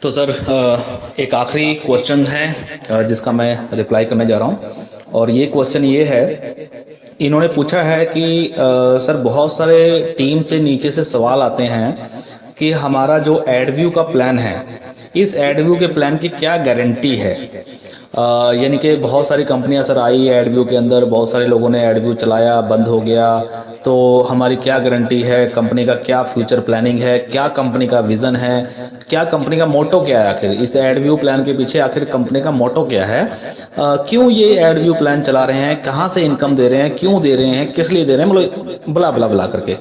तो सर एक आखिरी क्वेश्चन है जिसका मैं रिप्लाई करने जा रहा हूँ। और ये क्वेश्चन ये है, इन्होंने पूछा है कि सर बहुत सारे टीम से नीचे से सवाल आते हैं कि हमारा जो एडव्यू का प्लान है, इस एडव्यू के प्लान की क्या गारंटी है। यानी कि बहुत सारी कंपनियां सर आई एडव्यू के अंदर, बहुत सारे लोगों ने एडव्यू चलाया, बंद हो गया, तो हमारी क्या गारंटी है, कंपनी का क्या फ्यूचर प्लानिंग है, क्या कंपनी का विजन है, क्या कंपनी का मोटो क्या है, आखिर इस एडव्यू प्लान के पीछे आखिर कंपनी का मोटो क्या है, क्यों ये एडव्यू प्लान चला रहे हैं, कहां से इनकम दे रहे हैं, क्यों दे रहे हैं, किस लिए दे रहे हैं, मतलब बला बला बला करके।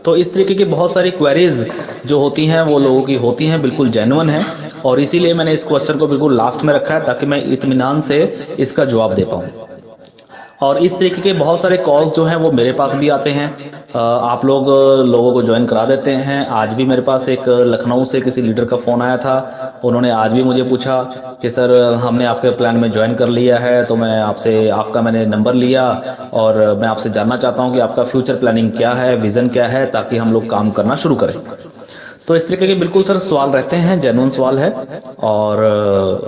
तो इस तरीके की बहुत सारी क्वेरीज जो होती हैं वो लोगों की होती हैं, बिल्कुल जेन्युइन है, और इसीलिए मैंने इस क्वेश्चन को बिल्कुल लास्ट में रखा है ताकि मैं इत्मीनान से इसका जवाब दे पाऊं। और इस तरीके के बहुत सारे कॉल्स जो हैं वो मेरे पास भी आते हैं, आप लोग लोगों को ज्वाइन करा देते हैं। आज भी मेरे पास एक लखनऊ से किसी लीडर का फोन आया था, उन्होंने आज भी मुझे पूछा कि सर हमने आपके प्लान में ज्वाइन कर लिया है, तो मैं आपसे आपका मैंने नंबर लिया और मैं आपसे जानना चाहता हूं कि आपका फ्यूचर प्लानिंग क्या है, विजन क्या है, ताकि हम लोग काम करना शुरू करें। तो इस तरीके के बिल्कुल सर सवाल रहते हैं, जेन्युइन सवाल है। और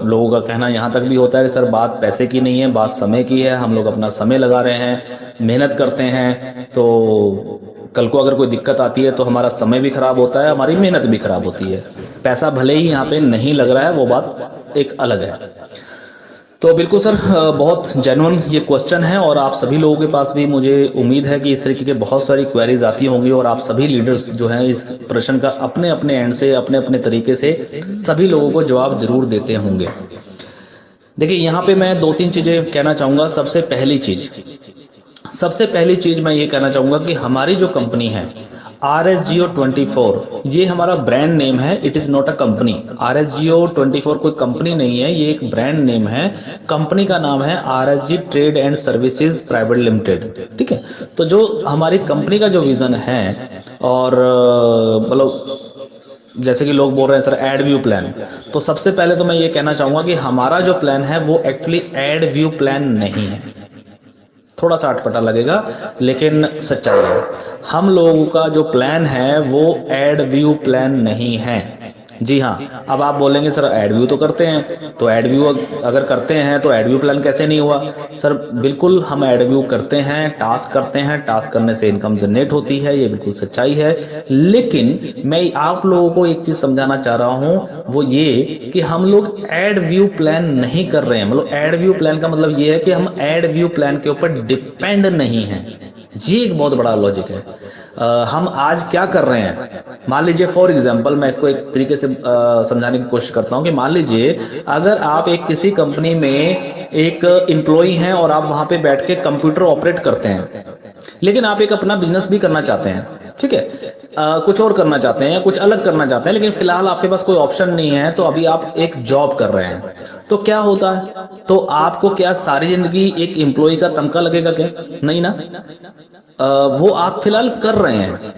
लोगों का कहना यहाँ तक भी होता है कि सर बात पैसे की नहीं है, बात समय की है, हम लोग अपना समय लगा रहे हैं, मेहनत करते हैं, तो कल को अगर कोई दिक्कत आती है तो हमारा समय भी खराब होता है, हमारी मेहनत भी खराब होती है। पैसा भले ही यहाँ पे नहीं लग रहा है, वो बात एक अलग है। तो बिल्कुल सर बहुत जेन्युइन ये क्वेश्चन है, और आप सभी लोगों के पास भी मुझे उम्मीद है कि इस तरीके के बहुत सारी क्वेरीज आती होंगी, और आप सभी लीडर्स जो हैं इस प्रश्न का अपने अपने एंड से, अपने अपने तरीके से सभी लोगों को जवाब जरूर देते होंगे। देखिए यहाँ पे मैं दो तीन चीजें कहना चाहूंगा। सबसे पहली चीज मैं ये कहना चाहूंगा कि हमारी जो कंपनी है RSGO24, ये हमारा ब्रांड नेम है, it is not a company. RSGO24 कोई कंपनी नहीं है, ये एक ब्रांड नेम है। कंपनी का नाम है RSG trade and services private limited, ठीक है। तो जो हमारी कंपनी का जो विजन है, और मतलब जैसे कि लोग बोल रहे हैं सर एडव्यू प्लान, तो सबसे पहले तो मैं ये कहना चाहूंगा कि हमारा जो प्लान है वो एक्चुअली एडव्यू प्लान नहीं है। थोड़ा सा अटपटा लगेगा लेकिन सच्चाई है, हम लोगों का जो प्लान है वो एडव्यू प्लान नहीं है। जी हाँ, अब आप बोलेंगे सर एडव्यू तो करते हैं, तो एडव्यू अगर करते हैं तो एडव्यू प्लान कैसे नहीं हुआ। सर बिल्कुल हम एडव्यू करते हैं, टास्क करते हैं, टास्क करने से इनकम जनरेट होती है, ये बिल्कुल सच्चाई है। लेकिन मैं आप लोगों को एक चीज समझाना चाह रहा हूं, वो ये कि हम लोग एडव्यू प्लान नहीं कर रहे हैं। मतलब एडव्यू प्लान का मतलब ये है कि हम एडव्यू प्लान के ऊपर डिपेंड नहीं है। ये एक बहुत बड़ा लॉजिक है। हम आज क्या कर रहे हैं, मान लीजिए फॉर एग्जांपल, मैं इसको एक तरीके से समझाने की कोशिश करता हूं कि मान लीजिए अगर आप एक किसी कंपनी में एक एम्प्लॉय हैं और आप वहां पे बैठ के कंप्यूटर ऑपरेट करते हैं, लेकिन आप एक अपना बिजनेस भी करना चाहते हैं, ठीक है, कुछ और करना चाहते हैं या कुछ अलग करना चाहते हैं, लेकिन फिलहाल आपके पास कोई ऑप्शन नहीं है, तो अभी आप एक जॉब कर रहे हैं, तो क्या होता है, तो आपको क्या सारी जिंदगी एक एम्प्लॉय का तनख्वाह लगेगा क्या? नहीं ना। वो आप फिलहाल कर रहे हैं,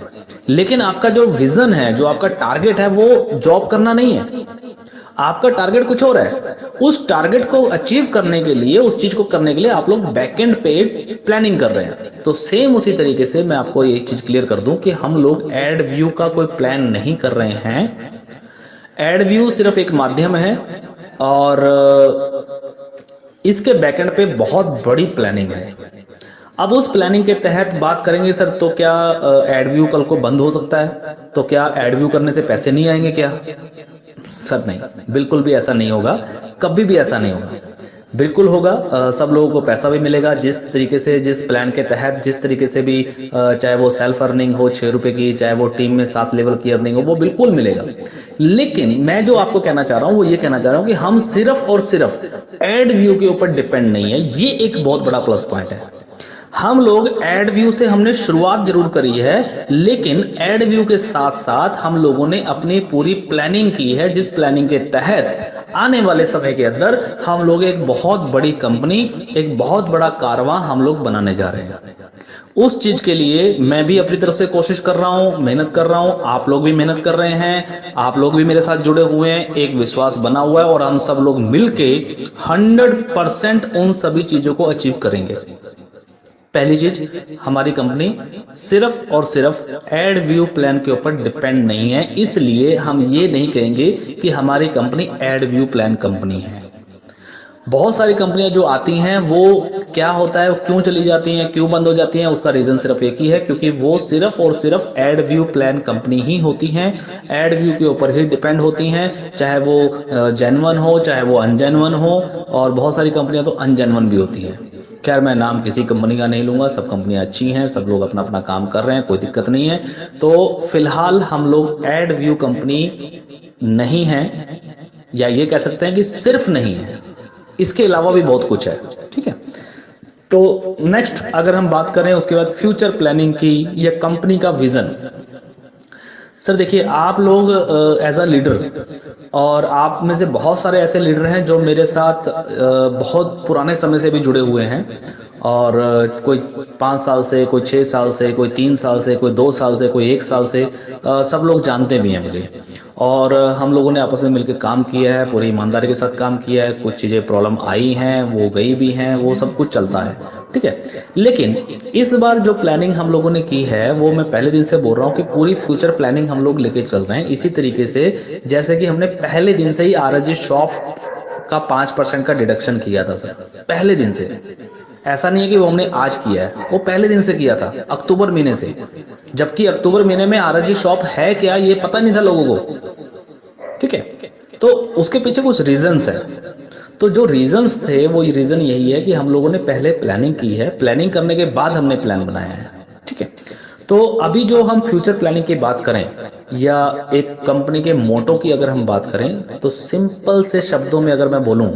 लेकिन आपका जो विजन है, जो आपका टारगेट है, वो जॉब करना नहीं है, आपका टारगेट कुछ और है। उस टारगेट को अचीव करने के लिए, उस चीज को करने के लिए आप लोग बैकएंड पे प्लानिंग कर रहे हैं। तो सेम उसी तरीके से मैं आपको एक चीज क्लियर कर दूं कि हम लोग एडव्यू का कोई प्लान नहीं कर रहे हैं। एडव्यू सिर्फ एक माध्यम है, और इसके बैकएंड पे बहुत बड़ी प्लानिंग है। अब उस प्लानिंग के तहत बात करेंगे सर, तो क्या एडव्यू कल को बंद हो सकता है? तो क्या एडव्यू करने से पैसे नहीं आएंगे क्या? सर नहीं, बिल्कुल भी ऐसा नहीं होगा, कभी भी ऐसा नहीं होगा। बिल्कुल होगा, सब लोगों को पैसा भी मिलेगा, जिस तरीके से, जिस प्लान के तहत, जिस तरीके से भी, चाहे वो सेल्फ अर्निंग हो 6 रुपए की, चाहे वो टीम में 7 लेवल की अर्निंग हो, वो बिल्कुल मिलेगा। लेकिन मैं जो आपको कहना चाह रहा हूं वो ये कहना चाह रहा हूं कि हम सिर्फ और सिर्फ एडव्यू के ऊपर डिपेंड नहीं है। ये एक बहुत बड़ा प्लस पॉइंट है। हम लोग एडव्यू से हमने शुरुआत जरूर करी है, लेकिन एडव्यू के साथ साथ हम लोगों ने अपनी पूरी प्लानिंग की है, जिस प्लानिंग के तहत आने वाले समय के अंदर हम लोग एक बहुत बड़ी कंपनी, एक बहुत बड़ा कारवां हम लोग बनाने जा रहे हैं। उस चीज के लिए मैं भी अपनी तरफ से कोशिश कर रहा हूं, मेहनत कर रहा हूं, आप लोग भी मेहनत कर रहे हैं, आप लोग भी मेरे साथ जुड़े हुए हैं, एक विश्वास बना हुआ है, और हम सब लोग मिलके 100% उन सभी चीजों को अचीव करेंगे। पहली चीज, हमारी कंपनी सिर्फ और सिर्फ एड व्यू प्लान के ऊपर डिपेंड नहीं है, इसलिए हम ये नहीं कहेंगे कि हमारी company add view plan company है। बहुत सारी कंपनियां जो आती हैं वो क्या होता है, क्यों चली जाती हैं, क्यों बंद हो जाती हैं, उसका रीजन सिर्फ एक ही है, क्योंकि वो सिर्फ और सिर्फ एड व्यू प्लान कंपनी ही होती हैं, एड व्यू के ऊपर ही डिपेंड होती हैं, चाहे वो जेन्युइन हो चाहे वो अनजेन्युइन हो, और बहुत सारी कंपनियां तो अनजेन्युइन भी होती हैं। खैर मैं नाम किसी कंपनी का नहीं लूंगा, सब कंपनियां अच्छी हैं, सब लोग अपना अपना काम कर रहे हैं, कोई दिक्कत नहीं है। तो फिलहाल हम लोग एड व्यू कंपनी नहीं है, या ये कह सकते हैं कि सिर्फ नहीं है, इसके अलावा भी बहुत कुछ है। ठीक है, तो नेक्स्ट अगर हम बात करें उसके बाद फ्यूचर प्लानिंग की या कंपनी का विजन। सर देखिए, आप लोग एज अ लीडर, और आप में से बहुत सारे ऐसे लीडर हैं जो मेरे साथ बहुत पुराने समय से भी जुड़े हुए हैं, और कोई 5 साल से, कोई 6 साल से, कोई 3 साल से, कोई 2 साल से, कोई 1 साल से, सब लोग जानते भी हैं मुझे, और हम लोगों ने आपस में मिलकर काम किया है, पूरी ईमानदारी के साथ काम किया है। कुछ चीजें प्रॉब्लम आई हैं, वो गई भी हैं, वो सब कुछ चलता है। ठीक है, लेकिन इस बार जो प्लानिंग हम लोगों ने की है वो मैं पहले दिन से बोल रहा हूँ कि पूरी फ्यूचर प्लानिंग हम लोग लेके चल रहे हैं, इसी तरीके से जैसे कि हमने पहले दिन से ही आरएसजी शॉप का 5% का डिडक्शन किया था सर, पहले दिन से। ऐसा नहीं है कि वो हमने आज किया है, वो पहले दिन से किया था, अक्टूबर महीने से, जबकि अक्टूबर महीने में आरएसजी शॉप है क्या ये पता नहीं था लोगों को। ठीक है, तो उसके पीछे कुछ रीजंस है। तो जो रीजंस थे वो रीजन यही है कि हम लोगों ने पहले प्लानिंग की है, प्लानिंग करने के बाद हमने प्लान बनाया है। ठीक है, तो अभी जो हम फ्यूचर प्लानिंग की बात करें या एक कंपनी के मोटो की अगर हम बात करें, तो सिंपल से शब्दों में अगर मैं बोलूं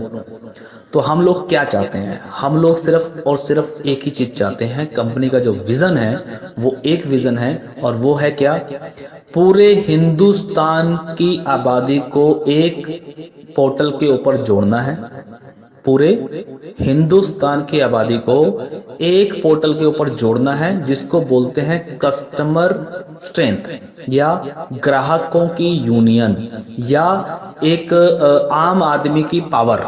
तो हम लोग क्या चाहते हैं, हम लोग सिर्फ और सिर्फ एक ही चीज चाहते हैं। कंपनी का जो विजन है वो एक विजन है, और वो है क्या, पूरे हिंदुस्तान की आबादी को एक पोर्टल के ऊपर जोड़ना है। पूरे हिंदुस्तान की आबादी को एक पोर्टल के ऊपर जोड़ना है, जिसको बोलते हैं कस्टमर स्ट्रेंथ, या ग्राहकों की यूनियन, या एक आम आदमी की पावर,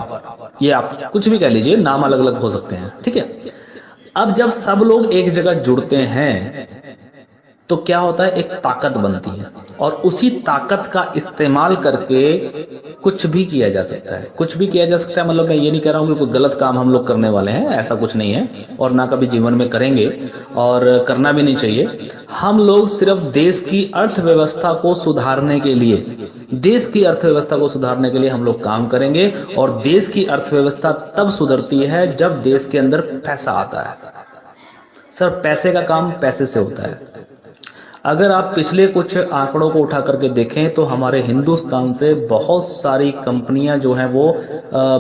ये आप कुछ भी कह लीजिए, नाम अलग अलग हो सकते हैं। ठीक है, अब जब सब लोग एक जगह जुड़ते हैं तो क्या होता है, एक ताकत बनती है, और उसी ताकत का इस्तेमाल करके कुछ भी किया जा सकता है। कुछ भी किया जा सकता है मतलब मैं ये नहीं कह रहा हूं कि कोई गलत काम हम लोग करने वाले हैं, ऐसा कुछ नहीं है, और ना कभी जीवन में करेंगे, और करना भी नहीं चाहिए। हम लोग सिर्फ देश की अर्थव्यवस्था को सुधारने के लिए, देश की अर्थव्यवस्था को सुधारने के लिए हम लोग काम करेंगे, और देश की अर्थव्यवस्था तब सुधरती है जब देश के अंदर पैसा आता है। सर पैसे का काम पैसे से होता है। अगर आप पिछले कुछ आंकड़ों को उठा करके देखें तो हमारे हिंदुस्तान से बहुत सारी कंपनियां जो हैं वो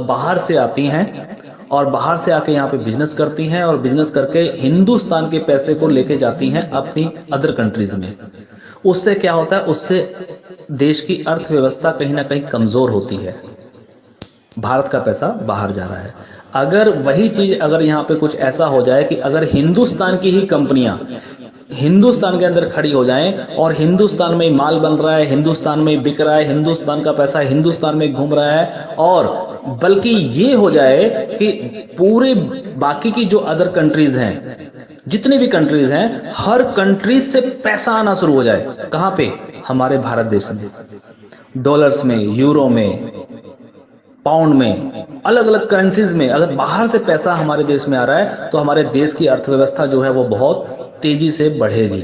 बाहर से आती हैं, और बाहर से आके यहाँ पे बिजनेस करती हैं, और बिजनेस करके हिंदुस्तान के पैसे को लेके जाती हैं अपनी अदर कंट्रीज में। उससे क्या होता है, उससे देश की अर्थव्यवस्था कहीं ना कहीं कमजोर होती है, भारत का पैसा बाहर जा रहा है। अगर वही चीज अगर यहाँ पे कुछ ऐसा हो जाए कि अगर हिंदुस्तान की ही कंपनियां हिंदुस्तान के अंदर खड़ी हो जाएं, और हिंदुस्तान में माल बन रहा है, हिंदुस्तान में बिक रहा है, हिंदुस्तान का पैसा हिंदुस्तान में घूम रहा है, और बल्कि ये हो जाए कि पूरे बाकी की जो अदर कंट्रीज हैं, जितनी भी कंट्रीज हैं, हर कंट्रीज से पैसा आना शुरू हो जाए। कहां पे, हमारे भारत देश में, डॉलर्स में, यूरो में, पाउंड में, अलग अलग करेंसीज में अगर बाहर से पैसा हमारे देश में आ रहा है तो हमारे देश की अर्थव्यवस्था जो है वो बहुत तेजी से बढ़ेगी।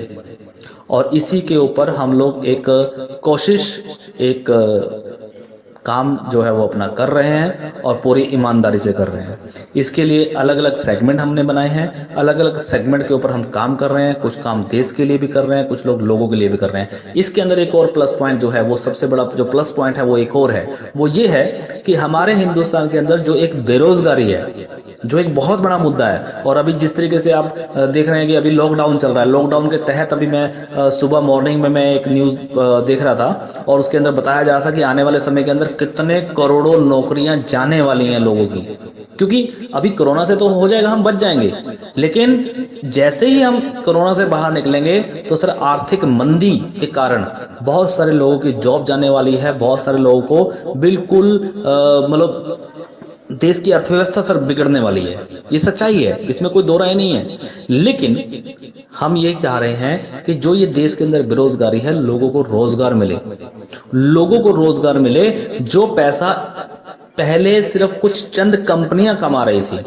और इसी के ऊपर हम लोग एक कोशिश, एक काम जो है वो अपना कर रहे हैं, और पूरी ईमानदारी से कर रहे हैं। इसके लिए अलग अलग सेगमेंट हमने बनाए हैं, अलग अलग सेगमेंट के ऊपर हम काम कर रहे हैं। कुछ काम देश के लिए भी कर रहे हैं, कुछ लोग लोगों के लिए भी कर रहे हैं। इसके अंदर एक और प्लस पॉइंट जो है वो, सबसे बड़ा जो प्लस पॉइंट है वो एक और है, वो ये है कि हमारे हिंदुस्तान के अंदर जो एक बेरोजगारी है, जो एक बहुत बड़ा मुद्दा है, और अभी जिस तरीके से आप देख रहे हैं कि अभी लॉकडाउन चल रहा है, लॉकडाउन के तहत अभी मैं सुबह मॉर्निंग में मैं एक न्यूज देख रहा था, और उसके अंदर बताया जा रहा था कि आने वाले समय के अंदर कितने करोड़ों नौकरियां जाने वाली हैं लोगों की। क्योंकि अभी कोरोना से तो हो जाएगा, हम बच जाएंगे, लेकिन जैसे ही हम कोरोना से बाहर निकलेंगे तो सर आर्थिक मंदी के कारण बहुत सारे लोगों की जॉब जाने वाली है, बहुत सारे लोगों को बिल्कुल मतलब देश की अर्थव्यवस्था सर बिगड़ने वाली है। ये सच्चाई है, इसमें कोई दो राय नहीं है। लेकिन हम ये चाह रहे हैं कि जो ये देश के अंदर बेरोजगारी है, लोगों को रोजगार मिले, लोगों को रोजगार मिले। जो पैसा पहले सिर्फ कुछ चंद कंपनियां कमा रही थी,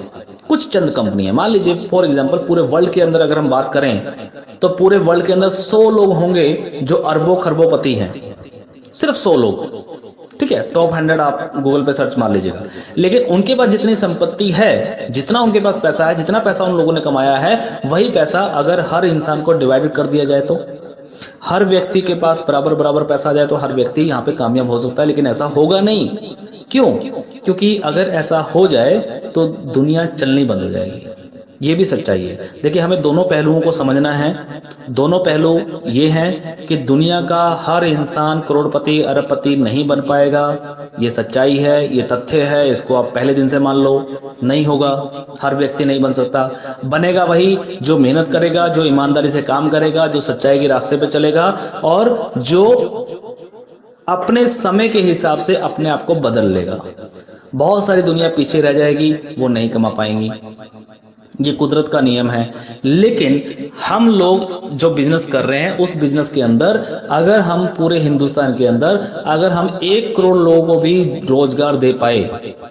कुछ चंद कंपनियां, मान लीजिए फॉर एग्जांपल पूरे वर्ल्ड के अंदर अगर हम बात करें तो पूरे वर्ल्ड के अंदर 100 लोग होंगे जो अरबों खरबोपति हैं, सिर्फ 100 लोग, ठीक है। टॉप 100 आप गूगल पे सर्च मार लीजिएगा। लेकिन उनके पास जितनी संपत्ति है, जितना उनके पास पैसा है, जितना पैसा उन लोगों ने कमाया है, वही पैसा अगर हर इंसान को डिवाइड कर दिया जाए, तो हर व्यक्ति के पास बराबर बराबर पैसा आ जाए, तो हर व्यक्ति यहाँ पे कामयाब हो सकता है। लेकिन ऐसा होगा नहीं। क्यों? क्योंकि अगर ऐसा हो जाए तो दुनिया चलनी बंद हो जाएगी। ये भी सच्चाई है। देखिए, हमें दोनों पहलुओं को समझना है। दोनों पहलू ये हैं कि दुनिया का हर इंसान करोड़पति अरबपति नहीं बन पाएगा। ये सच्चाई है, ये तथ्य है, इसको आप पहले दिन से मान लो। नहीं होगा, हर व्यक्ति नहीं बन सकता। बनेगा वही जो मेहनत करेगा, जो ईमानदारी से काम करेगा, जो सच्चाई के रास्ते पे चलेगा और जो अपने समय के हिसाब से अपने आप को बदल लेगा। बहुत सारी दुनिया पीछे रह जाएगी, वो नहीं कमा पाएंगी। ये कुदरत का नियम है। लेकिन हम लोग जो बिजनेस कर रहे हैं, उस बिजनेस के अंदर अगर हम पूरे हिंदुस्तान के अंदर अगर हम 1 करोड़ लोगों को भी रोजगार दे पाए,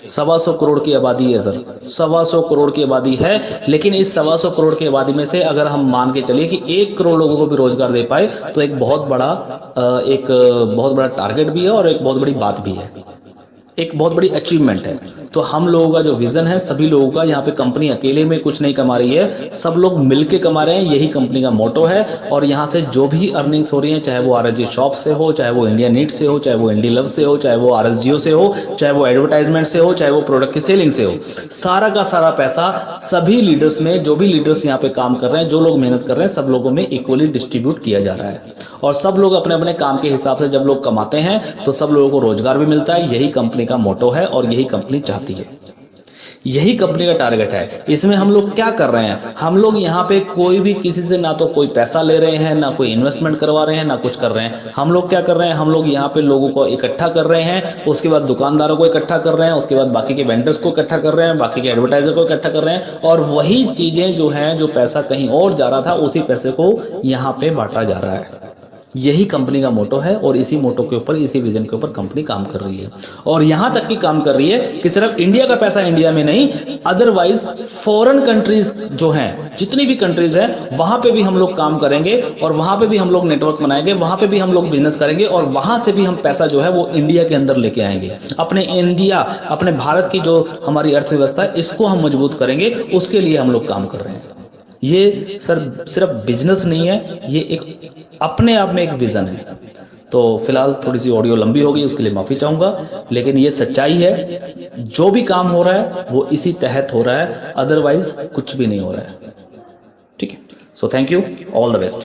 125 करोड़ की आबादी है सर, 125 करोड़ की आबादी है। लेकिन इस 125 करोड़ की आबादी में से अगर हम मान के चलिए कि 1 करोड़ लोगों को भी रोजगार दे पाए, तो एक बहुत बड़ा टारगेट भी है और एक बहुत बड़ी बात भी है, एक बहुत बड़ी अचीवमेंट है। तो हम लोगों का जो विजन है, सभी लोगों का, यहाँ पे कंपनी अकेले में कुछ नहीं कमा रही है, सब लोग मिलके कमा रहे हैं। यही कंपनी का मोटो है। और यहाँ से जो भी अर्निंग्स हो रही है, चाहे वो आरएसजी शॉप से हो, चाहे वो इंडिया नीड से हो, चाहे वो इंडी लव से हो, चाहे वो आरएसजीओ से हो, चाहे वो एडवर्टाइजमेंट से हो, चाहे वो प्रोडक्ट की सेलिंग से हो, सारा का सारा पैसा सभी लीडर्स में, जो भी लीडर्स यहाँ पे काम कर रहे हैं, जो लोग मेहनत कर रहे हैं, सब लोगों में इक्वली डिस्ट्रीब्यूट किया जा रहा है। और सब लोग अपने अपने काम के हिसाब से जब लोग कमाते हैं तो सब लोगों को रोजगार भी मिलता है। यही कंपनी का मोटो है और यही कंपनी चाहती है, यही कंपनी का टारगेट है। इसमें हम लोग क्या कर रहे हैं? हम लोग यहाँ पे कोई भी किसी से ना तो कोई पैसा ले रहे हैं, ना कोई इन्वेस्टमेंट करवा रहे हैं, ना कुछ कर रहे हैं। हम लोग क्या कर रहे हैं? हम लोग यहाँ पे लोगों को इकट्ठा कर रहे हैं, उसके बाद दुकानदारों को इकट्ठा कर रहे हैं, उसके बाद बाकी के वेंडर्स को इकट्ठा कर रहे हैं, बाकी के एडवर्टाइजर को इकट्ठा कर रहे हैं। और वही चीजें जो है, जो पैसा कहीं और जा रहा था, उसी पैसे को यहाँ पे बांटा जा रहा है। यही कंपनी का मोटो है और इसी मोटो के ऊपर, इसी विजन के ऊपर कंपनी काम कर रही है। और यहां तक की काम कर रही है कि सिर्फ इंडिया का पैसा इंडिया में नहीं, अदरवाइज फॉरेन कंट्रीज जो हैं, जितनी भी कंट्रीज हैं, वहां पे भी हम लोग काम करेंगे और वहां पे भी हम लोग नेटवर्क बनाएंगे, वहां पे भी हम लोग बिजनेस करेंगे और वहां से भी हम पैसा जो है वो इंडिया के अंदर लेके आएंगे। अपने इंडिया, अपने भारत की जो हमारी अर्थव्यवस्था है, इसको हम मजबूत करेंगे। उसके लिए हम लोग काम कर रहे हैं। ये सर सिर्फ बिजनेस नहीं है, ये एक अपने आप में एक विजन है। तो फिलहाल थोड़ी सी ऑडियो लंबी हो गई, उसके लिए माफी चाहूंगा। लेकिन ये सच्चाई है, जो भी काम हो रहा है वो इसी तहत हो रहा है, अदरवाइज कुछ भी नहीं हो रहा है। ठीक है। So thank you, all the best.